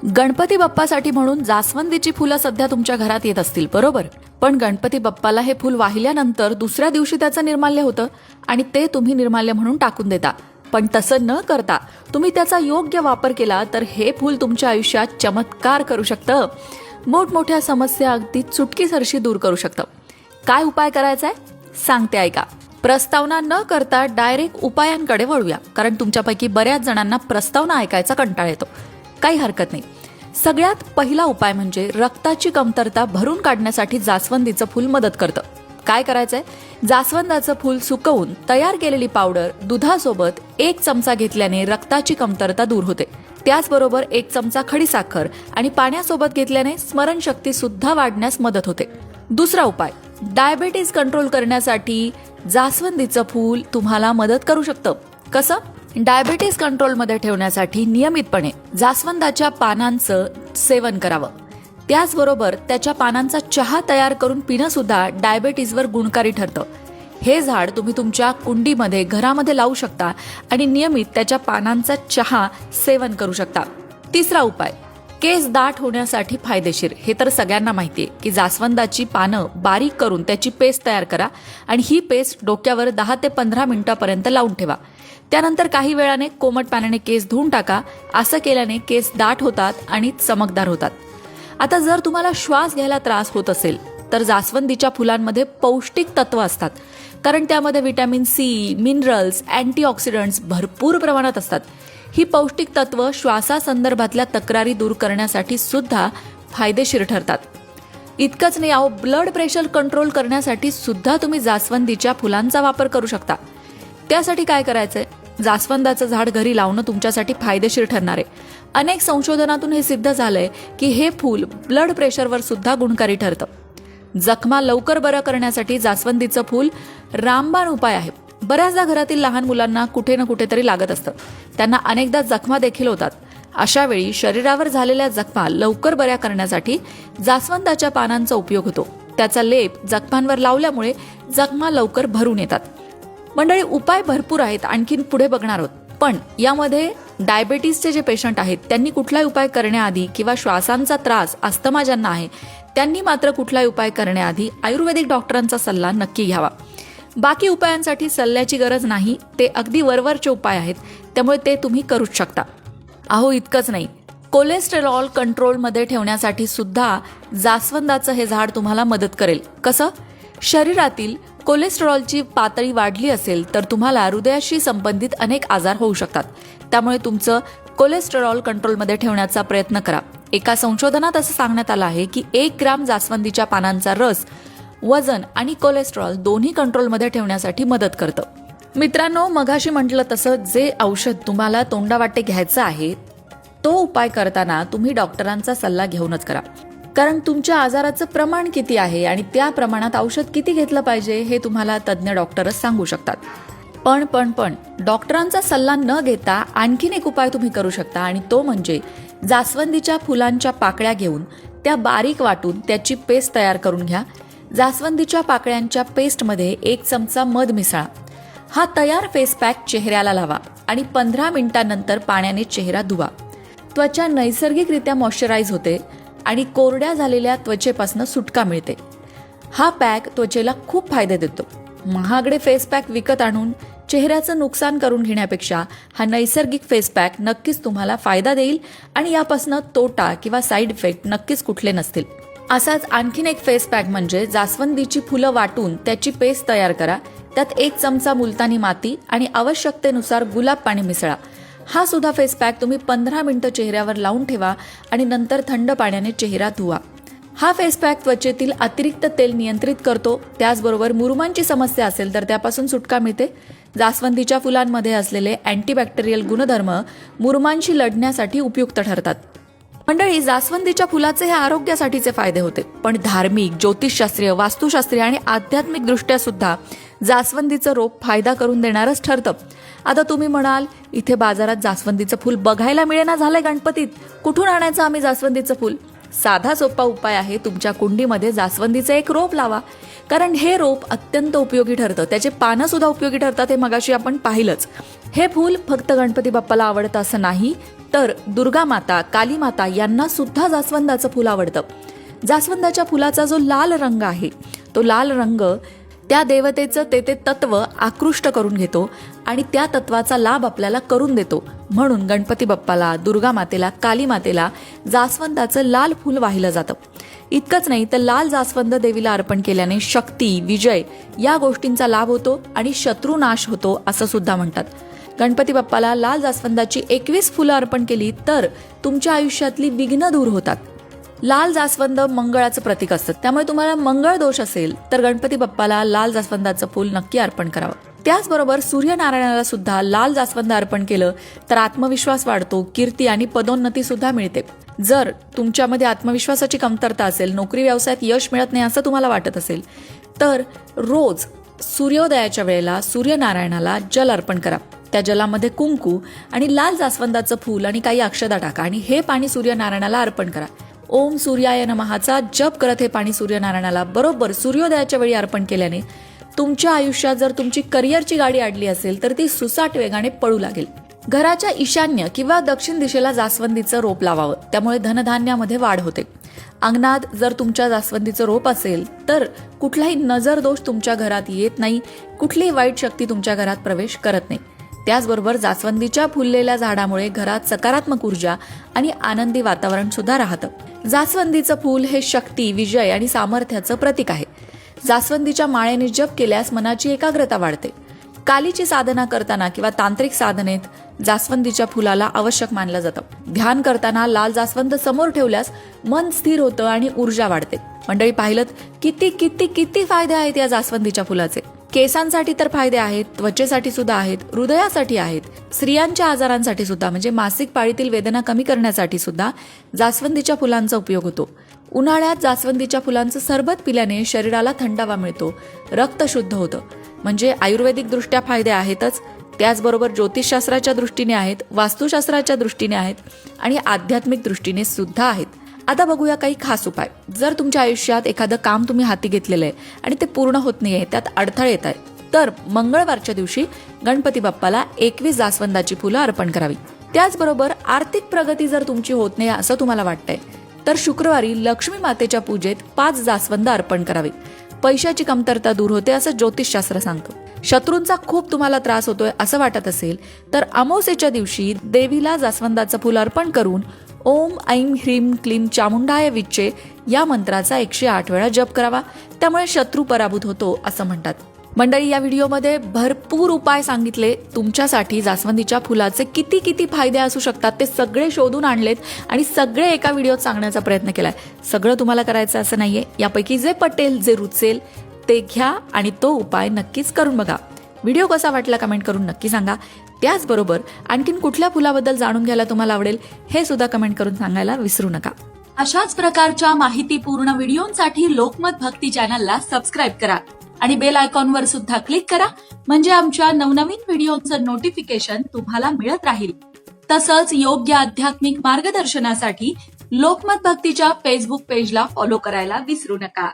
गणपती बाप्पासाठी म्हणून जास्वंदीची फुलं सध्या तुमच्या घरात येत असतील, बरोबर? पण गणपती बाप्पाला हे फूल वाहिल्यानंतर दुसऱ्या दिवशी त्याचं निर्माल्य होतं आणि ते तुम्ही निर्माल्य म्हणून टाकून देता. पण तसं न करता तुम्ही त्याचा योग्य वापर केला तर हे फूल तुमच्या आयुष्यात चमत्कार करू शकतं. मोठमोठ्या समस्या अगदी चुटकीसरशी दूर करू शकतं. काय उपाय करायचा आहे सांगते, ऐका. प्रस्तावना न करता डायरेक्ट उपायांकडे वळूया, कारण तुमच्यापैकी बऱ्याच जणांना प्रस्तावना ऐकायचा कंटाळा येतो. काही हरकत नाही. सगळ्यात पहिला उपाय म्हणजे रक्ताची कमतरता भरून काढण्यासाठी जास्वंदीचं फूल मदत करतं. काय करायचंय? जास्वंदाचं फूल सुकवून तयार केलेली पावडर दुधासोबत 1 चमचा घेतल्याने रक्ताची कमतरता दूर होते. त्याचबरोबर 1 चमचा खडीसाखर आणि पाण्यासोबत घेतल्याने स्मरणशक्ती सुद्धा वाढण्यास मदत होते. दुसरा उपाय, डायबेटीज कंट्रोल करण्यासाठी जास्वंदीचं फूल तुम्हाला मदत करू शकतं. कसं? डायबेटीज कंट्रोलमध्ये ठेवण्यासाठी नियमितपणे जास्वंदाच्या पानांचं सेवन करावं. त्याचबरोबर त्याच्या पानांचा चहा तयार करून पिणं सुद्धा डायबेटीजवर गुणकारी ठरतं. हे झाड तुम्ही तुमच्या कुंडीमध्ये घरामध्ये लावू शकता आणि नियमित त्याच्या पानांचा चहा सेवन करू शकता. तिसरा उपाय, केस दाट होण्यासाठी फायदेशीर. हे तर सगळ्यांना माहिती आहे की जास्वंदाची पानं बारीक करून त्याची पेस्ट तयार करा आणि ही पेस्ट डोक्यावर 10 ते 15 मिनिटांपर्यंत लावून ठेवा. त्यानंतर काही वेळाने कोमट पाण्याने केस धुवून टाका. असं केल्याने केस दाट होतात आणि चमकदार होतात. आता जर तुम्हाला श्वास घ्यायला त्रास होत असेल तर जास्वंदीच्या फुलांमध्ये पौष्टिक तत्व असतात, कारण त्यामध्ये व्हिटॅमिन सी, मिनरल्स, अँटीऑक्सिडंट्स भरपूर प्रमाणात असतात. ही पौष्टिक तत्व श्वासासंदर्भातल्या तक्रारी दूर करण्यासाठी सुद्धा फायदेशीर ठरतात. इतकंच नाही, ब्लड प्रेशर कंट्रोल करण्यासाठी सुद्धा तुम्ही जास्वंदीच्या फुलांचा वापर करू शकता. त्यासाठी काय करायचंय? जास्वंदाचं झाड घरी लावणं तुमच्यासाठी फायदेशीर ठरणार आहे. अनेक संशोधनातून हे सिद्ध झालंय की हे फूल ब्लड प्रेशरवर सुद्धा गुणकारी ठरतं. जखमा लवकर बरं करण्यासाठी जास्वंदीचं फूल रामबाण उपाय आहे. बऱ्याचदा घरातील लहान मुलांना कुठे ना कुठेतरी लागत असतं. त्यांना अनेकदा जखमा देखील होतात. अशा वेळी शरीरावर झालेल्या जखमा लवकर बऱ्या करण्यासाठी जास्वंदाच्या पानांचा उपयोग होतो. त्याचा लेप जखमांवर लावल्यामुळे जखमा लवकर भरून येतात. मंडळी, उपाय भरपूर आहेत, आणखीन पुढे बघणार आहोत. पण यामध्ये डायबेटीसचे जे पेशंट आहेत त्यांनी कुठलाही उपाय करण्याआधी किंवा श्वासांचा त्रास, अस्थमा ज्यांना आहे त्यांनी मात्र कुठलाही उपाय करण्याआधी आयुर्वेदिक डॉक्टरांचा सल्ला नक्की घ्यावा. बाकी उपायांसाठी सल्ल्याची गरज नाही, ते अगदी वरवरचे उपाय आहेत, त्यामुळे ते तुम्ही करूच शकता. इतकंच नाही, कोलेस्टेरॉल कंट्रोलमध्ये ठेवण्यासाठी सुद्धा जास्वंदाचं हे झाड तुम्हाला मदत करेल. कसं? शरीरातील कोलेस्टेरॉलची पातळी वाढली असेल तर तुम्हाला हृदयाशी संबंधित अनेक आजार होऊ शकतात. त्यामुळे तुमचं कोलेस्टेरॉल कंट्रोलमध्ये ठेवण्याचा प्रयत्न करा. एका संशोधनात असं सांगण्यात आलं आहे की 1 ग्राम जास्वंदीच्या पानांचा रस वजन आणि कोलेस्टेरॉल दोन्ही कंट्रोलमध्ये ठेवण्यासाठी मदत करतं. मित्रांनो, मगाशी म्हटलं तसं जे औषध तुम्हाला तोंडावाटे घ्यायचं आहे तो उपाय करताना तुम्ही डॉक्टरांचा सल्ला घेऊनच करा, कारण तुमच्या आजाराचं प्रमाण किती आहे आणि त्या प्रमाणात औषध किती घेतलं पाहिजे हे तुम्हाला तज्ज्ञ डॉक्टरच सांगू शकतात. पण डॉक्टरांचा सल्ला न घेता आणखीन एक उपाय तुम्ही करू शकता आणि तो म्हणजे जास्वंदीच्या फुलांच्या पाकळ्या घेऊन त्या बारीक वाटून त्याची पेस्ट तयार करून घ्या. जास्वंदीच्या पाकळ्यांच्या पेस्टमध्ये 1 चमचा मध मिसळा. हा तयार फेस पॅक चेहऱ्याला लावा आणि 15 मिनिटांनंतर पाण्याने चेहरा धुवा. त्वचा नैसर्गिकरित्या मॉइश्चराईज होते आणि कोरड्या झालेल्या त्वचेपासून सुटका मिळते. हा पॅक त्वचेला खूप फायदे देतो. महागडे फेस पॅक विकत आणून चेहऱ्याचं नुकसान करून घेण्यापेक्षा हा नैसर्गिक फेस पॅक नक्कीच तुम्हाला फायदा देईल आणि यापासून तोटा किंवा साईड इफेक्ट नक्कीच कुठले नसतील. असाच आणखीन एक फेस पॅक म्हणजे जास्वंदीची फुलं वाटून त्याची पेस्ट तयार करा. त्यात 1 चमचा मुलतानी माती आणि आवश्यकतेनुसार गुलाब पाणी मिसळा. हा सुद्धा फेस पॅक तुम्ही 15 मिनिटं चेहऱ्यावर लावून ठेवा आणि नंतर थंड पाण्याने चेहरा धुवा. हा फेस पॅक त्वचेतील अतिरिक्त तेल नियंत्रित करतो. त्याचबरोबर मुरुमांची समस्या असेल तर त्यापासून सुटका मिळते. जास्वंदीच्या फुलांमध्ये असलेले अँटीबॅक्टेरियल गुणधर्म मुरुमांशी लढण्यासाठी उपयुक्त ठरतात. मंडळी, जास्वंदीच्या फुलाचे हे आरोग्यासाठीचे फायदे होते, पण धार्मिक, ज्योतिषशास्त्रीय, वास्तुशास्त्रीय आणि आध्यात्मिक दृष्ट्या सुद्धा जास्वंदीचं रोप फायदा करून देणारच ठरतं. आता तुम्ही म्हणाल, इथे बाजारात जास्वंदीचं फूल बघायला मिळेना झालंय गणपतीत, कुठून आणायचं आम्ही जास्वंदीचं फूल? साधा सोपा उपाय आहे, तुमच्या कुंडीमध्ये जास्वंदीचं एक रोप लावा, कारण हे रोप अत्यंत उपयोगी ठरतं. त्याचे पानं सुद्धा उपयोगी ठरतात, हे मगाशी आपण पाहिलंच. हे फूल फक्त गणपती बाप्पाला आवडतं असं नाही, तर दुर्गा माता, काली माता यांना सुद्धा जास्वंदाचं फुल आवडतं. जास्वंदाच्या फुलाचा जो लाल रंग आहे, तो लाल रंग त्या देवतेचं ते तत्व आकृष्ट करून घेतो आणि त्या तत्वाचा लाभ आपल्याला करून देतो. म्हणून गणपती बाप्पाला, दुर्गा मातेला, काली मातेला जास्वंदाचं लाल फूल वाहिलं जातं. इतकंच नाही तर लाल जास्वंद देवीला अर्पण केल्याने शक्ती, विजय या गोष्टींचा लाभ होतो आणि शत्रुनाश होतो असं सुद्धा म्हणतात. गणपती बाप्पाला लाल जास्वंदाची 21 फुलं अर्पण केली तर तुमच्या आयुष्यातली विघ्न दूर होतात. लाल जास्वंद मंगळाचं प्रतीक असतं, त्यामुळे तुम्हाला मंगळ दोष असेल तर गणपती बाप्पाला लाल जास्वंदाचं फूल नक्की अर्पण करावं. त्याचबरोबर सूर्यनारायणाला सुद्धा लाल जास्वंद अर्पण केलं तर आत्मविश्वास वाढतो, कीर्ती आणि पदोन्नती सुद्धा मिळते. जर तुमच्यामध्ये आत्मविश्वासाची कमतरता असेल, नोकरी व्यवसायात यश मिळत नाही असं तुम्हाला वाटत असेल तर रोज सूर्योदयाच्या वेळेला सूर्यनारायणाला जल अर्पण करा. त्या जलामध्ये कुंकू आणि लाल जास्वंदाचं फूल आणि काही अक्षता टाका आणि हे पाणी सूर्यनारायणाला अर्पण करा. ओम सूर्याय नमःचा जप करत हे पाणी सूर्यनारायणाला बरोबर सूर्योदयाच्या वेळी अर्पण केल्याने तुमच्या आयुष्यात जर तुमची करिअरची गाडी अडली असेल तर ती सुसाट वेगाने पळू लागेल. घराच्या ईशान्य किंवा दक्षिण दिशेला जास्वंदीचं रोप लावावं, त्यामुळे धनधान्यामध्ये वाढ होते. अंगणात जर तुमच्या जास्वंदीचं रोप असेल तर कुठलाही नजर दोष तुमच्या घरात येत नाही, कुठलीही वाईट शक्ती तुमच्या घरात प्रवेश करत नाही. त्याचबरोबर जास्वंदीच्या फुललेल्या झाडामुळे घरात सकारात्मक ऊर्जा आणि आनंदी वातावरण सुद्धा राहतं. जास्वंदीचं फूल हे शक्ती, विजय आणि सामर्थ्याचं प्रतीक आहे. जास्वंदीच्या माळेने जप केल्यास मनाची एकाग्रता वाढते. कालीची साधना करताना किंवा तांत्रिक साधनेत जास्वंदीच्या फुलाला आवश्यक मानलं जातं. ध्यान करताना लाल जास्वंद समोर ठेवल्यास मन स्थिर होतं आणि ऊर्जा वाढते. मंडळी, पाहिलं किती किती किती फायदे आहेत या जास्वंदीच्या फुलाचे. केसांसाठी तर फायदे आहेत, त्वचेसाठी सुद्धा आहेत, हृदयासाठी आहेत, स्त्रियांच्या आजारांसाठी सुद्धा म्हणजे मासिक पाळीतील वेदना कमी करण्यासाठी सुद्धा जास्वंदीच्या फुलांचा उपयोग होतो. उन्हाळ्यात जास्वंदीच्या फुलांचं सरबत पिल्याने शरीराला थंडावा मिळतो, रक्त शुद्ध होतं. म्हणजे आयुर्वेदिक दृष्ट्या फायदे आहेतच, त्याचबरोबर ज्योतिषशास्त्राच्या दृष्टीने आहेत, वास्तुशास्त्राच्या दृष्टीने आहेत आणि आध्यात्मिक दृष्टीने सुद्धा आहेत. आता बघूया काही खास उपाय. जर तुमच्या आयुष्यात एखादं काम तुम्ही हाती घेतलेलं आहे आणि ते पूर्ण होत नाहीये, त्यात अडथळे येत आहेत, तर मंगळवारच्या दिवशी गणपती बाप्पाला 21 जास्वंदाची फुलं अर्पण करावी. त्याचबरोबर आर्थिक प्रगती जर तुमची होत नाही असं तुम्हाला वाटतंय तर शुक्रवारी लक्ष्मी मातेच्या पूजेत 5 जास्वंद अर्पण करावी. पैशाची कमतरता दूर होते असं ज्योतिषशास्त्र सांगतो. शत्रूंचा खूप तुम्हाला त्रास होतोय असं वाटत असेल तर अमावस्येच्या दिवशी देवीला जास्वंदाचं फुल अर्पण करून ओम ऐं ह्रीं क्लीं चामुंडाय विच्चे या मंत्राचा 108 वेळा जप करावा. त्यामुळे शत्रू पराभूत होतो असं म्हणतात. मंडळी, या व्हिडिओमध्ये भरपूर उपाय सांगितले. तुमच्यासाठी जास्वंदीच्या फुलाचे किती किती फायदे असू शकतात ते सगळे शोधून आणलेत आणि सगळे एका व्हिडिओत सांगण्याचा प्रयत्न केलाय. सगळं तुम्हाला करायचं असं नाहीये. यापैकी जे पटेल, जे रुचेल ते घ्या आणि तो उपाय नक्कीच करून बघा. व्हिडिओ कसा वाटला कमेंट करून नक्की सांगा. त्याचबरोबर आणखीन कुठल्या फुलाबद्दल जाणून घ्यायला तुम्हाला आवडेल हे सुद्धा कमेंट करून सांगायला विसरू नका. अशाच प्रकारच्या माहितीपूर्ण व्हिडिओंसाठी लोकमत भक्ती चॅनलला सबस्क्राईब करा आणि बेल आयकॉनवर सुद्धा क्लिक करा, म्हणजे आमच्या नवनवीन व्हिडिओचं नोटिफिकेशन तुम्हाला मिळत राहील. तसंच योग्य आध्यात्मिक मार्गदर्शनासाठी लोकमत भक्तीच्या फेसबुक पेजला फॉलो करायला विसरू नका.